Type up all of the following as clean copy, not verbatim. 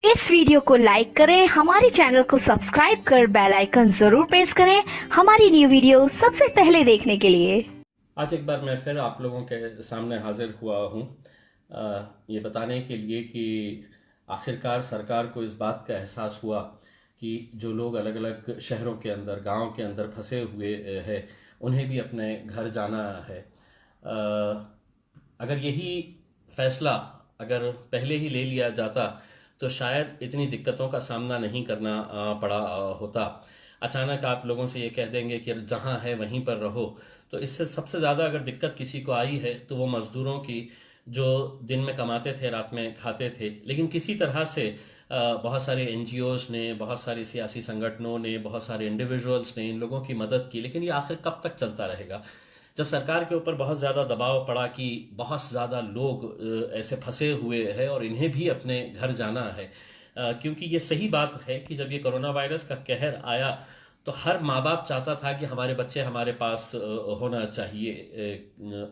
इस वीडियो को लाइक करें, हमारे चैनल को सब्सक्राइब कर बेल आइकन जरूर प्रेस करें हमारी न्यू वीडियो सबसे पहले देखने के लिए। आज एक बार मैं फिर आप लोगों के सामने हाजिर हुआ हूँ ये बताने के लिए कि आखिरकार सरकार को इस बात का एहसास हुआ कि जो लोग अलग अलग शहरों के अंदर, गांव के अंदर फंसे हुए हैं, उन्हें भी अपने घर जाना है। अगर यही फैसला अगर पहले ही ले लिया जाता तो शायद इतनी दिक्कतों का सामना नहीं करना पड़ा होता। अचानक आप लोगों से ये कह देंगे कि जहाँ है वहीं पर रहो, तो इससे सबसे ज़्यादा अगर दिक्कत किसी को आई है तो वो मज़दूरों की, जो दिन में कमाते थे रात में खाते थे। लेकिन किसी तरह से बहुत सारे एनजीओज़ ने, बहुत सारे सियासी संगठनों ने, बहुत सारे इंडिविजुअल्स ने इन लोगों की मदद की। लेकिन ये आखिर कब तक चलता रहेगा? जब सरकार के ऊपर बहुत ज़्यादा दबाव पड़ा कि बहुत ज़्यादा लोग ऐसे फंसे हुए हैं और इन्हें भी अपने घर जाना है, क्योंकि ये सही बात है कि जब ये कोरोना वायरस का कहर आया तो हर माँ बाप चाहता था कि हमारे बच्चे हमारे पास होना चाहिए,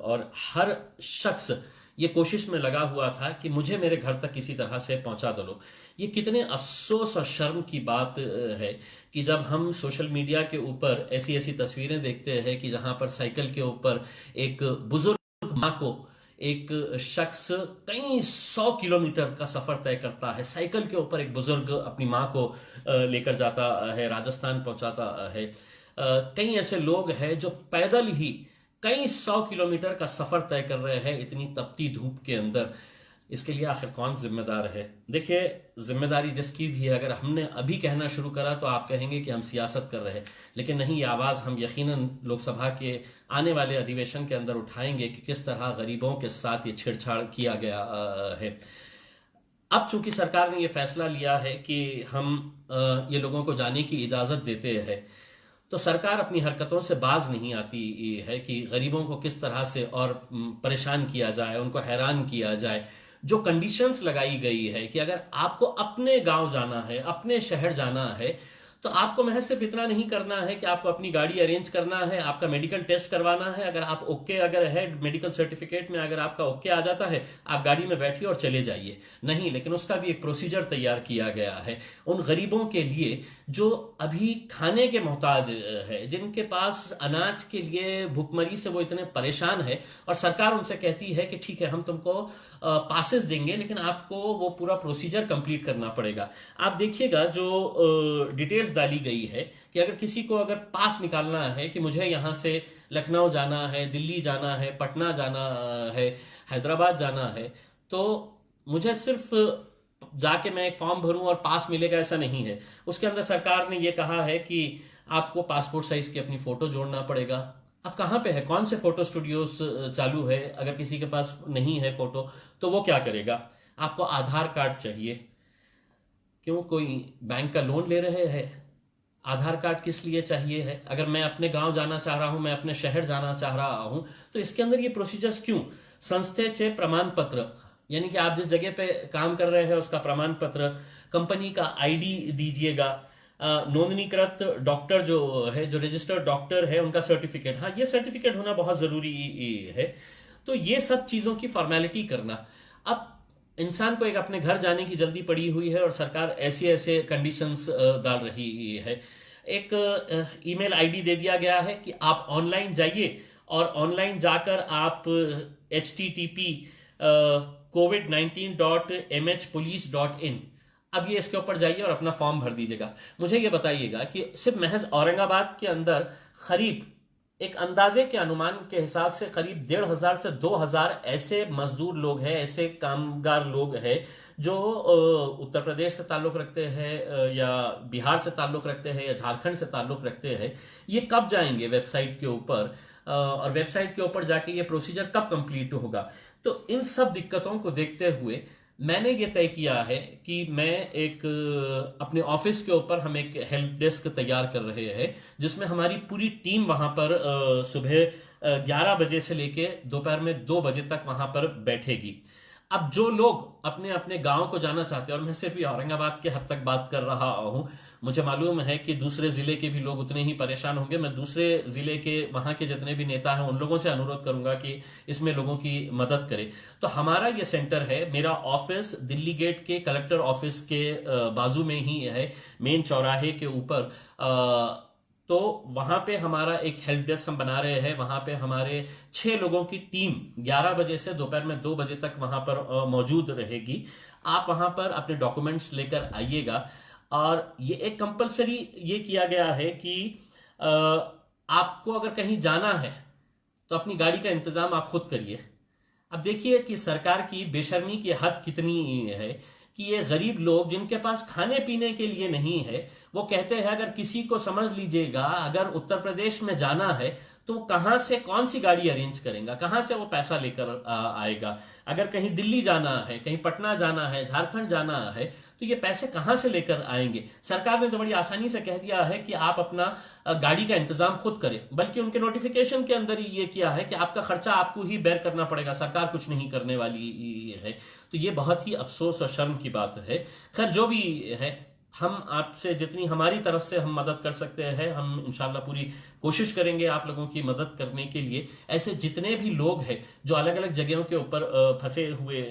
और हर शख्स ये कोशिश में लगा हुआ था कि मुझे मेरे घर तक किसी तरह से पहुंचा दो। ये कितने अफसोस और शर्म की बात है कि जब हम सोशल मीडिया के ऊपर ऐसी ऐसी तस्वीरें देखते हैं कि जहां पर साइकिल के ऊपर एक बुजुर्ग माँ को एक शख्स कई 100 किलोमीटर का सफर तय करता है, साइकिल के ऊपर एक बुजुर्ग अपनी माँ को लेकर जाता है, राजस्थान पहुंचाता है। कई ऐसे लोग हैं जो पैदल ही कई 100 किलोमीटर का सफर तय कर रहे हैं इतनी तपती धूप के अंदर। इसके लिए आखिर कौन जिम्मेदार है? देखिए, जिम्मेदारी जिसकी भी है, अगर हमने अभी कहना शुरू करा तो आप कहेंगे कि हम सियासत कर रहे हैं, लेकिन नहीं, ये आवाज़ हम यकीनन लोकसभा के आने वाले अधिवेशन के अंदर उठाएंगे कि किस तरह गरीबों के साथ ये छेड़छाड़ किया गया है। अब चूंकि सरकार ने ये फैसला लिया है कि हम ये लोगों को जाने की इजाज़त देते हैं, तो सरकार अपनी हरकतों से बाज नहीं आती है कि गरीबों को किस तरह से और परेशान किया जाए, उनको हैरान किया जाए। जो कंडीशंस लगाई गई है कि अगर आपको अपने गांव जाना है, अपने शहर जाना है, तो आपको महज सिर्फ इतना नहीं करना है कि आपको अपनी गाड़ी अरेंज करना है, आपका मेडिकल टेस्ट करवाना है। अगर आप ओके अगर है, मेडिकल सर्टिफिकेट में अगर आपका ओके आ जाता है, आप गाड़ी में बैठिए और चले जाइए। नहीं, लेकिन उसका भी एक प्रोसीजर तैयार किया गया है उन गरीबों के लिए जो अभी खाने के मोहताज है, जिनके पास अनाज के लिए भुखमरी से वो इतने परेशान है, और सरकार उनसे कहती है कि ठीक है, हम तुमको पासेस देंगे, लेकिन आपको वो पूरा प्रोसीजर कंप्लीट करना पड़ेगा। आप देखिएगा जो डिटेल्स डाली गई है कि अगर किसी को अगर पास निकालना है कि मुझे यहाँ से लखनऊ जाना है, दिल्ली जाना है, पटना जाना है, हैदराबाद जाना है, तो मुझे सिर्फ जाके मैं एक फॉर्म भरूं और पास मिलेगा, ऐसा नहीं है। उसके अंदर सरकार ने ये कहा है कि आपको पासपोर्ट साइज की अपनी फोटो जोड़ना पड़ेगा। अब कहाँ पे है, कौन से फोटो स्टूडियोज चालू है? अगर किसी के पास नहीं है फोटो तो वो क्या करेगा? आपको आधार कार्ड चाहिए। क्यों, कोई बैंक का लोन ले रहे हैं? आधार कार्ड किस लिए चाहिए है? अगर मैं अपने गांव जाना चाह रहा हूं, मैं अपने शहर जाना चाह रहा हूं, तो इसके अंदर ये प्रोसीजर्स क्यों? संस्थेचे प्रमाण पत्र, यानी कि आप जिस जगह पे काम कर रहे हैं उसका प्रमाण पत्र, कंपनी का आईडी दीजिएगा, नोंदणीकृत डॉक्टर जो है, जो रजिस्टर्ड डॉक्टर है, उनका सर्टिफिकेट, हाँ, ये सर्टिफिकेट होना बहुत ज़रूरी है। तो ये सब चीज़ों की फॉर्मेलिटी करना। अब इंसान को एक अपने घर जाने की जल्दी पड़ी हुई है और सरकार ऐसे ऐसे कंडीशंस डाल रही है। एक ईमेल आईडी दे दिया गया है कि आप ऑनलाइन जाइए और ऑनलाइन जाकर आप http covid19.mhpolice.in, अब ये इसके ऊपर जाइए और अपना फॉर्म भर दीजिएगा। मुझे ये बताइएगा कि सिर्फ महज औरंगाबाद के अंदर करीब, एक अंदाजे के अनुमान के हिसाब से, करीब 1,500 से 2,000 ऐसे मजदूर लोग हैं, ऐसे कामगार लोग हैं जो उत्तर प्रदेश से ताल्लुक़ रखते हैं या बिहार से ताल्लुक़ रखते हैं या झारखंड से ताल्लुक़ रखते हैं। ये कब जाएंगे वेबसाइट के ऊपर, और वेबसाइट के ऊपर जाके ये प्रोसीजर कब कंप्लीट होगा? तो इन सब दिक्कतों को देखते हुए मैंने ये तय किया है कि मैं एक अपने ऑफिस के ऊपर हम एक हेल्प डेस्क तैयार कर रहे हैं, जिसमें हमारी पूरी टीम वहां पर सुबह 11 बजे से लेके दोपहर में 2 बजे तक वहां पर बैठेगी। अब जो लोग अपने अपने गांव को जाना चाहते हैं, और मैं सिर्फ ये औरंगाबाद के हद तक बात कर रहा हूं, मुझे मालूम है कि दूसरे जिले के भी लोग उतने ही परेशान होंगे। मैं दूसरे जिले के वहां के जितने भी नेता हैं उन लोगों से अनुरोध करूंगा कि इसमें लोगों की मदद करें। तो हमारा ये सेंटर है, मेरा ऑफिस दिल्ली गेट के कलेक्टर ऑफिस के बाजू में ही है, मेन चौराहे के ऊपर। तो वहां पे हमारा एक हेल्प डेस्क हम बना रहे हैं। वहां पे हमारे 6 लोगों की टीम 11 बजे से दोपहर में 2 बजे तक वहां पर मौजूद रहेगी। आप वहां पर अपने डॉक्यूमेंट्स लेकर आइएगा। और ये एक कंपलसरी ये किया गया है कि आपको अगर कहीं जाना है तो अपनी गाड़ी का इंतजाम आप खुद करिए। अब देखिए कि सरकार की बेशर्मी की हद कितनी है कि ये गरीब लोग जिनके पास खाने पीने के लिए नहीं है, वो कहते हैं अगर किसी को समझ लीजिएगा अगर उत्तर प्रदेश में जाना है तो कहां से कौन सी गाड़ी अरेंज करेगा, कहां से वो पैसा लेकर आएगा। अगर कहीं दिल्ली जाना है, कहीं पटना जाना है, झारखंड जाना है, तो ये पैसे कहां से लेकर आएंगे। सरकार ने तो बड़ी आसानी से कह दिया है कि आप अपना गाड़ी का इंतजाम खुद करें, बल्कि उनके नोटिफिकेशन के अंदर ही ये किया है कि आपका खर्चा आपको ही बेयर करना पड़ेगा, सरकार कुछ नहीं करने वाली है। तो ये बहुत ही अफसोस और शर्म की बात है। खैर जो भी है, हम आपसे जितनी हमारी तरफ से हम मदद कर सकते हैं, हम इंशाल्लाह पूरी कोशिश करेंगे आप लोगों की मदद करने के लिए। ऐसे जितने भी लोग हैं जो अलग अलग जगहों के ऊपर फंसे हुए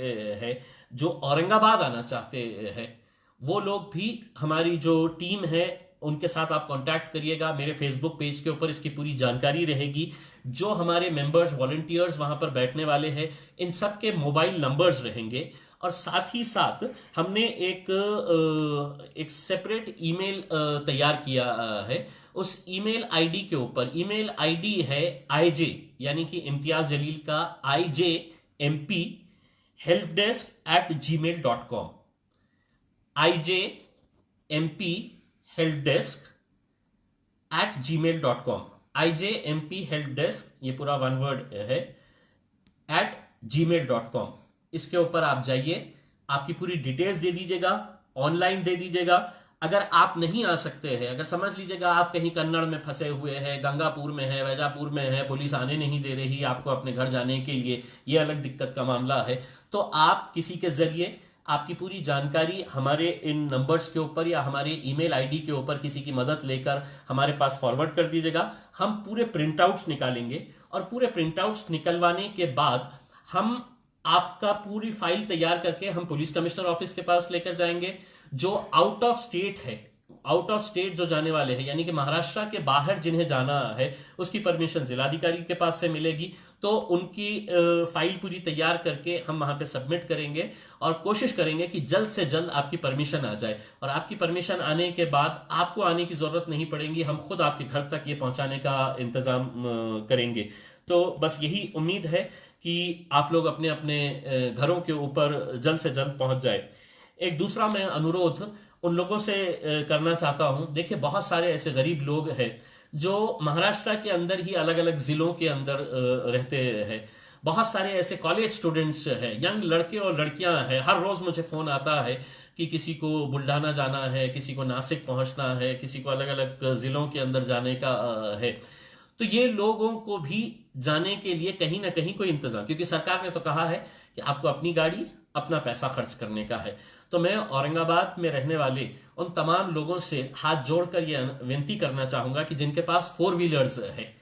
हैं, जो औरंगाबाद आना चाहते हैं, वो लोग भी हमारी जो टीम है उनके साथ आप कांटेक्ट करिएगा। मेरे फेसबुक पेज के ऊपर इसकी पूरी जानकारी रहेगी। जो हमारे मेंबर्स वॉलंटियर्स वहां पर बैठने वाले हैं, इन सब के मोबाइल नंबर्स रहेंगे। और साथ ही साथ हमने एक सेपरेट ईमेल तैयार किया है। उस ईमेल आईडी के ऊपर, ईमेल आईडी है IJ यानी कि इम्तियाज जलील का IJMP helpdesk@gmail.com, IJMP helpdesk@gmail.com, IJMP helpdesk, ये पूरा वन वर्ड है, @gmail.com। इसके ऊपर आप जाइए, आपकी पूरी डिटेल्स दे दीजिएगा, ऑनलाइन दे दीजिएगा। अगर आप नहीं आ सकते हैं, अगर समझ लीजिएगा आप कहीं कन्नड़ में फंसे हुए हैं, गंगापुर में है, वैजापुर में है, पुलिस आने नहीं दे रही आपको अपने घर जाने के लिए, ये अलग दिक्कत का मामला है, तो आप किसी के जरिए आपकी पूरी जानकारी हमारे इन नंबर्स के ऊपर या हमारे ईमेल आईडी के ऊपर किसी की मदद लेकर हमारे पास फॉरवर्ड कर दीजिएगा। हम पूरे प्रिंटआउट्स निकालेंगे और पूरे प्रिंटआउट्स निकलवाने के बाद हम आपका पूरी फाइल तैयार करके हम पुलिस कमिश्नर ऑफिस के पास लेकर जाएंगे। जो आउट ऑफ स्टेट है, आउट ऑफ स्टेट जो जाने वाले हैं, यानी कि महाराष्ट्र के बाहर जिन्हें जाना है, उसकी परमिशन जिलाधिकारी के पास से मिलेगी। तो उनकी फाइल पूरी तैयार करके हम वहां पे सबमिट करेंगे और कोशिश करेंगे कि जल्द से जल्द आपकी परमिशन आ जाए। और आपकी परमिशन आने के बाद आपको आने की जरूरत नहीं पड़ेगी, हम खुद आपके घर तक ये पहुंचाने का इंतजाम करेंगे। तो बस यही उम्मीद है कि आप लोग अपने अपने घरों के ऊपर जल्द से जल्द पहुंच जाए। एक दूसरा मैं अनुरोध उन लोगों से करना चाहता हूं। देखिए, बहुत सारे ऐसे गरीब लोग हैं जो महाराष्ट्र के अंदर ही अलग अलग जिलों के अंदर रहते हैं। बहुत सारे ऐसे कॉलेज स्टूडेंट्स हैं, यंग लड़के और लड़कियां हैं। हर रोज मुझे फोन आता है कि किसी को बुल्ढाना जाना है, किसी को नासिक पहुंचना है, किसी को अलग अलग जिलों के अंदर जाने का है। तो ये लोगों को भी जाने के लिए कहीं ना कहीं कोई इंतजाम, क्योंकि सरकार ने तो कहा है कि आपको अपनी गाड़ी अपना पैसा खर्च करने का है। तो मैं औरंगाबाद में रहने वाले उन तमाम लोगों से हाथ जोड़कर यह विनती करना चाहूंगा कि जिनके पास 4 व्हीलर्स है,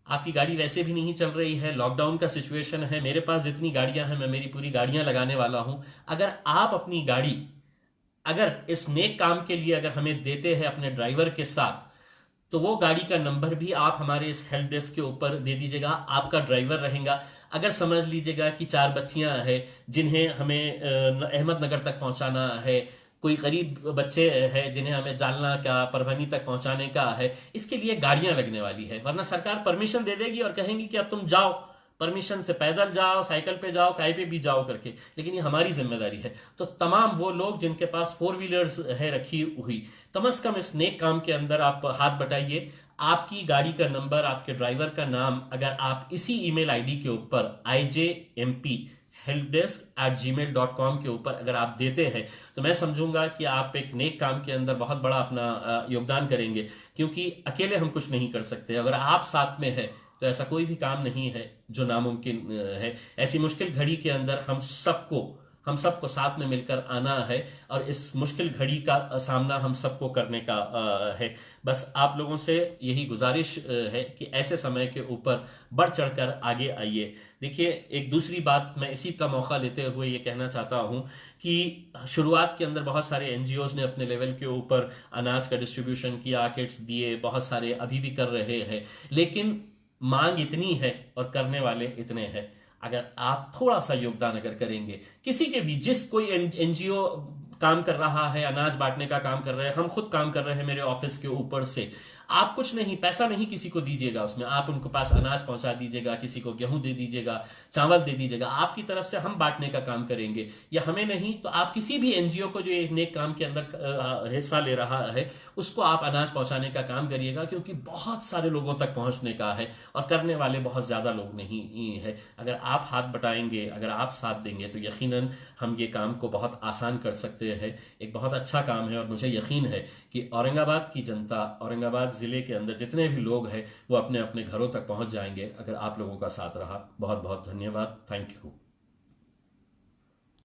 आपकी गाड़ी वैसे भी नहीं चल रही है, लॉकडाउन का सिचुएशन है, मेरे पास जितनी गाड़ियां हैं मैं मेरी पूरी गाड़ियां लगाने वाला हूं। अगर आप अपनी गाड़ी अगर इस नेक काम के लिए अगर हमें देते हैं अपने ड्राइवर के साथ, तो वो गाड़ी का नंबर भी आप हमारे इस हेल्प डेस्क के ऊपर दे दीजिएगा। आपका ड्राइवर रहेगा। अगर समझ लीजिएगा कि 4 बच्चियां हैं जिन्हें हमें अहमदनगर तक पहुंचाना है, कोई गरीब बच्चे हैं जिन्हें हमें जालना का परभनी तक पहुंचाने का है, इसके लिए गाड़ियां लगने वाली है। वरना सरकार परमिशन दे देगी और कहेंगी कि अब तुम जाओ, परमिशन से पैदल जाओ, साइकिल पे जाओ, काय पे भी जाओ करके, लेकिन ये हमारी जिम्मेदारी है। तो तमाम वो लोग जिनके पास 4 व्हीलर्स है रखी हुई, कम से कम इस नेक काम के अंदर आप हाथ बटाइए। आपकी गाड़ी का नंबर, आपके ड्राइवर का नाम अगर आप इसी ईमेल आईडी के ऊपर IJMP helpdesk@gmail.com के ऊपर अगर आप देते हैं, तो मैं समझूंगा कि आप एक नेक काम के अंदर बहुत बड़ा अपना योगदान करेंगे। क्योंकि अकेले हम कुछ नहीं कर सकते, अगर आप साथ में है, तो ऐसा कोई भी काम नहीं है जो नामुमकिन है। ऐसी मुश्किल घड़ी के अंदर हम सबको साथ में मिलकर आना है और इस मुश्किल घड़ी का सामना हम सबको करने का है। बस आप लोगों से यही गुजारिश है कि ऐसे समय के ऊपर बढ़ चढ़कर आगे आइए। देखिए, एक दूसरी बात मैं इसी का मौका लेते हुए ये कहना चाहता हूँ कि शुरुआत के अंदर बहुत सारे एनजीओज ने अपने लेवल के ऊपर अनाज का डिस्ट्रीब्यूशन किया, किट्स दिए, बहुत सारे अभी भी कर रहे हैं, लेकिन मांग इतनी है और करने वाले इतने हैं। अगर आप थोड़ा सा योगदान अगर करेंगे, किसी के भी, जिस कोई एनजीओ काम कर रहा है, अनाज बांटने का काम कर रहे हैं, हम खुद काम कर रहे हैं मेरे ऑफिस के ऊपर से, आप कुछ नहीं, पैसा नहीं किसी को दीजिएगा, उसमें आप उनके पास अनाज पहुंचा दीजिएगा, किसी को गेहूं दे दीजिएगा, चावल दे दीजिएगा, आपकी तरफ से हम बांटने का काम करेंगे। या हमें नहीं तो आप किसी भी एनजीओ को जो एक नेक काम के अंदर हिस्सा ले रहा है उसको आप अनाज पहुंचाने का काम करिएगा, क्योंकि बहुत सारे लोगों तक पहुंचने का है और करने वाले बहुत ज़्यादा लोग नहीं है। अगर आप हाथ बटाएंगे, अगर आप साथ देंगे तो यकीनन हम ये काम को बहुत आसान कर सकते हैं। एक बहुत अच्छा काम है और मुझे यकीन है कि औरंगाबाद की जनता, औरंगाबाद ज़िले के अंदर जितने भी लोग हैं वो अपने अपने घरों तक पहुंच जाएंगे अगर आप लोगों का साथ रहा। बहुत बहुत धन्यवाद। Thank you.